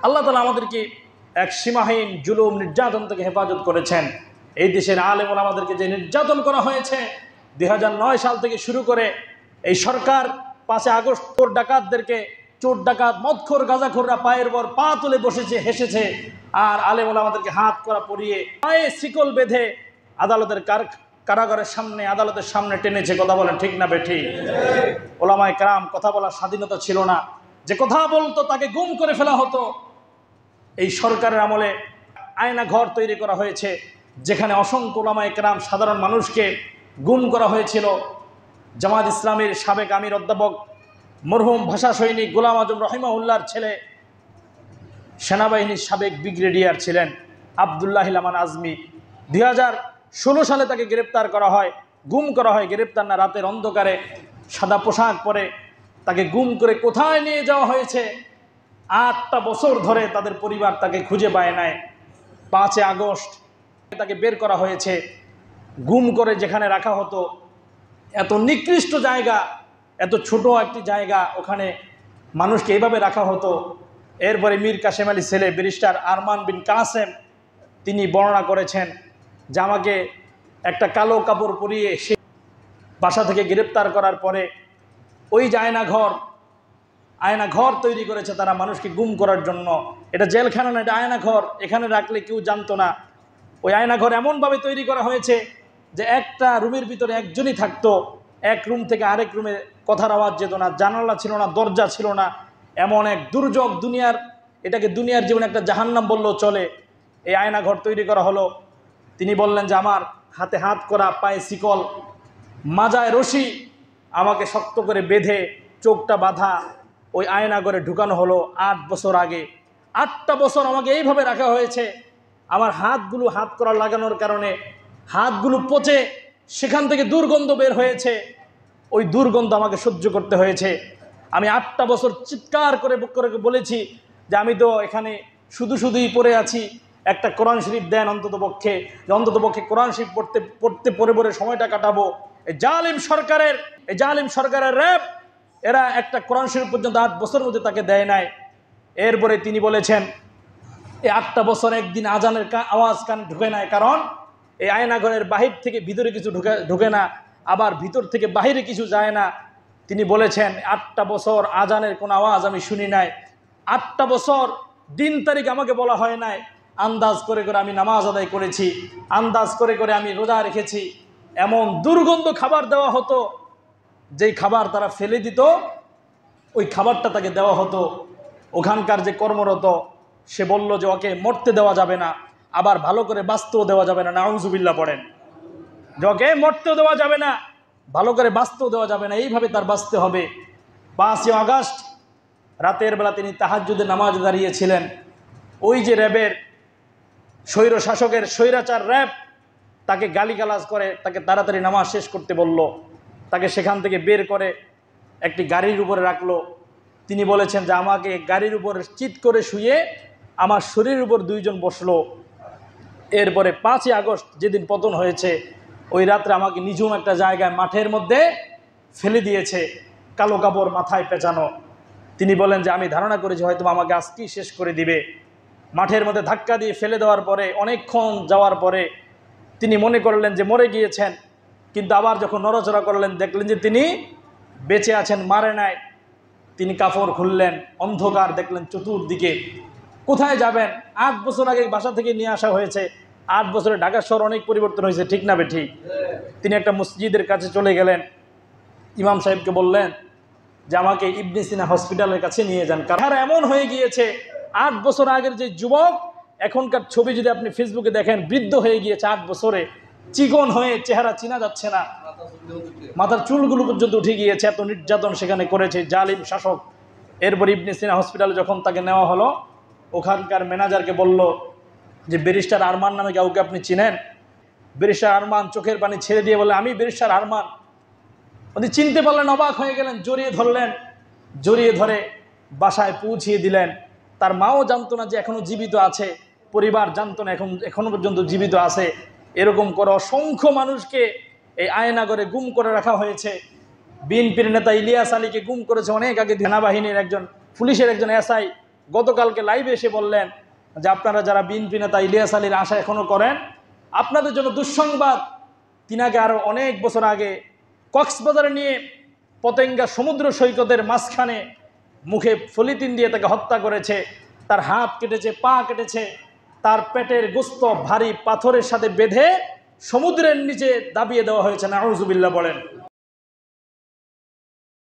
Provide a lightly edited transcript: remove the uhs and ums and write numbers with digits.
আল্লাহ তাআলা আমাদেরকে এক সীমাহীন জুলুম নির্যাতন থেকে হেফাজত করেছেন। এই দেশের আলেম ওলামাদেরকে যে নির্যাতন করা হয়েছে 2009 সাল থেকে শুরু করে এই সরকার 5 আগস্ট চোর ডাকাতদেরকে, চোর ডাকাত মদখোর গাঁজাখোররা পায়ের পর পা তুলে বসেছে, হেসেছে, আর আলেম ওলামাদেরকে হাত করা পরিয়ে পায়ে শিকল বেঁধে আদালতের কারাগারের সামনে, আদালতের সামনে টেনেছে। কথা বলেন ঠিক না বেঠিক? ওলামায়ে কেরাম কথা বলার স্বাধীনতা ছিল না, যে কথা বলতো তাকে গুম করে ফেলা হতো। এই সরকারের আমলে আয়না ঘর তৈরি করা হয়েছে, যেখানে অসংখ্য ওলামায়ে কেরাম সাধারণ মানুষকে গুম করা হয়েছিল। জামাত ইসলামীর সাবেক আমির অধ্যাপক মরহুম ভাষা সৈনিক গোলাম আজম রহিমাহুল্লাহর ছেলে, সেনাবাহিনীর সাবেক ব্রিগেডিয়ার ছিলেন আবদুল্লাহ আমান আজমি, 2016 সালে তাকে গ্রেপ্তার করা হয়, গুম করা হয়। গ্রেপ্তার না, রাতের অন্ধকারে সাদা পোশাক পরে তাকে গুম করে কোথায় নিয়ে যাওয়া হয়েছে 8টা বছর ধরে তাদের পরিবার তাকে খুঁজে পায় নাই। 5 আগস্ট তাকে বের করা হয়েছে, গুম করে যেখানে রাখা হতো, এত নিকৃষ্ট জায়গা, এত ছোট একটি জায়গা, ওখানে মানুষকে এইভাবে রাখা হতো। এরপরে মীর কাসেম আলী ছেলে ব্যারিস্টার আরমান বিন কাসেম তিনি বর্ণনা করেছেন যে আমাকে একটা কালো কাপড় পরিয়ে সে বাসা থেকে গ্রেপ্তার করার পরে ওই যে আয়না ঘর তৈরি করেছে তারা মানুষকে গুম করার জন্য। এটা জেলখানা না, এটা আয়না ঘর। এখানে রাখলে কেউ জানতো না। ওই আয়না ঘর এমনভাবে তৈরি করা হয়েছে যে একটা রুমের ভিতরে একজনই থাকতো, এক রুম থেকে আরেক রুমে কথার আওয়াজ যেত না, জানালা ছিল না, দরজা ছিল না। এমন এক দুর্যোগ, এটাকে দুনিয়ার জীবনে একটা জাহান্নাম বললেও চলে। এই আয়না ঘর তৈরি করা হলো। তিনি বললেন যে আমার হাতে হাত করা, পায়ে শিকল, মাজায় রশি, আমাকে শক্ত করে বেঁধে চোখটা বাঁধা ওই আয়না ঘরে ঢুকানো হলো 8 বছর আগে। 8টা বছর আমাকে এইভাবে রাখা হয়েছে। আমার হাতগুলো হাত করা লাগানোর কারণে হাতগুলো পচে সেখান থেকে দুর্গন্ধ বের হয়েছে। ওই দুর্গন্ধ আমাকে সহ্য করতে হয়েছে। আমি 8টা বছর চিৎকার করে বলেছি যে আমি তো এখানে শুধুই পড়ে আছি, একটা কোরআন শরীফ দেন অন্ততপক্ষে, যে অন্ততপক্ষে কোরআন শরীফ পড়তে সময়টা কাটাবো। এই জালিম সরকারের র‍্যাব এরা একটা কোরআন শরীফ পর্যন্ত 8 বছর মধ্যে তাকে দেয় নাই। এরপরে তিনি বলেছেন এই 8টা বছর একদিন আজানের আওয়াজ কানে ঢুকে নাই, কারণ এই আয়নাঘরের বাহির থেকে ভিতরে কিছু ঢুকে না, আবার ভিতর থেকে বাহিরে কিছু যায় না। তিনি বলেছেন 8টা বছর আজানের কোনো আওয়াজ আমি শুনি নাই। 8টা বছর দিন তারিখ আমাকে বলা হয় নাই। আন্দাজ করে আমি নামাজ আদায় করেছি, আন্দাজ করে আমি রোজা রেখেছি। এমন দুর্গন্ধ খাবার দেওয়া হতো, যেই খাবার তারা ফেলে দিত ওই খাবারটা তাকে দেওয়া হতো। ওখানকার যে কর্মরত সে বলল যে ওকে মরতে দেওয়া যাবে না, আবার ভালো করে বাঁচতেও দেওয়া যাবে না। নাউজুবিল্লাহ পড়েন। যে ওকে মরতেও দেওয়া যাবে না, ভালো করে বাঁচতেও দেওয়া যাবে না, এইভাবে তার বাঁচতে হবে। 5 আগস্ট রাতের বেলা তিনি তাহাজ্জুদে নামাজ দাঁড়িয়েছিলেন। ওই যে র্যাবের স্বৈর শাসকের স্বৈরাচার র্যাব তাকে গালিগালাজ করে তাকে তাড়াতাড়ি নামাজ শেষ করতে বলল। তাকে সেখান থেকে বের করে একটি গাড়ির উপরে রাখলো। তিনি বলেছেন যে আমাকে গাড়ির উপর চিৎ করে শুয়ে আমার শরীরের উপর 2 জন বসলো। এরপরে 5 আগস্ট যেদিন পতন হয়েছে ওই রাত্রে আমাকে নিঝুম একটা জায়গায় মাঠের মধ্যে ফেলে দিয়েছে, কালো কাপড় মাথায় পেঁচানো। তিনি বলেন যে আমি ধারণা করেছি হয়তো আমাকে আজকেই শেষ করে দিবে। মাঠের মধ্যে ধাক্কা দিয়ে ফেলে দেওয়ার পরে অনেকক্ষণ যাওয়ার পরে তিনি মনে করলেন যে মরে গিয়েছেন, কিন্তু আবার যখন নড়াচড়া করলেন দেখলেন যে তিনি বেঁচে আছেন, মারে নাই। তিনি কাপড় খুললেন, অন্ধকার দেখলেন চতুর্দিকে। কোথায় যাবেন? 8 বছর আগে বাসা থেকে নিয়ে আসা হয়েছে। 8 বছরে ঢাকা শহর অনেক পরিবর্তন হয়েছে, ঠিক না বেঠিক? তিনি একটা মসজিদের কাছে চলে গেলেন, ইমাম সাহেবকে বললেন যে আমাকে ইবনে সিনা হসপিটালের কাছে নিয়ে যান। কারণ এমন হয়ে গিয়েছে 8 বছর আগের যে যুবক, এখনকার ছবি যদি আপনি ফেসবুকে দেখেন, বৃদ্ধ হয়ে গিয়েছে 8 বছরে, চিকন হয়ে, চেহারা চেনা যাচ্ছে না, মাথার চুলগুলো পর্যন্ত উঠে গিয়েছে। এত নির্যাতন সেখানে করেছে জালিম শাসক। এরপর ইবনে সিনা হসপিটালে যখন তাকে নেওয়া হলো, ওখানকার ম্যানেজারকে বলল যে ব্যারিস্টার আরমান নামে কাউকে আপনি চিনেন? ব্যারিস্টার আরমান চোখের পানি ছেড়ে দিয়ে বলে আমি ব্যারিস্টার আরমান। উনি চিনতে পারলেন, অবাক হয়ে গেলেন, জড়িয়ে ধরলেন, জড়িয়ে ধরে বাসায় পৌঁছিয়ে দিলেন। তার মাও জানতো না যে এখনো জীবিত আছে, পরিবার জানতো না এখনো পর্যন্ত জীবিত আছে। এরকম করে অসংখ্য মানুষকে এই আয়নাঘরে গুম করে রাখা হয়েছে। বিএনপির নেতা ইলিয়াস আলীকে গুম করেছে অনেক আগে। সেনাবাহিনীর একজন, পুলিশের একজন এসআই গতকালকে লাইভে এসে বললেন যে আপনারা যারা বিএনপি নেতা ইলিয়াস আলীর আশা এখনও করেন, আপনাদের জন্য দুঃসংবাদ, তিনাকে আরও অনেক বছর আগে কক্সবাজারে নিয়ে পতেঙ্গা সমুদ্র সৈকতের মাঝখানে মুখে পলিথিন দিয়ে তাকে হত্যা করেছে, তার হাত কেটেছে, পা কেটেছে, তার পেটের গোস্ত ভারী পাথরের সাথে বেঁধে সমুদ্রের নিচে দাবিয়ে দেওয়া হয়েছে। নাউজুবিল্লাহ বলেন।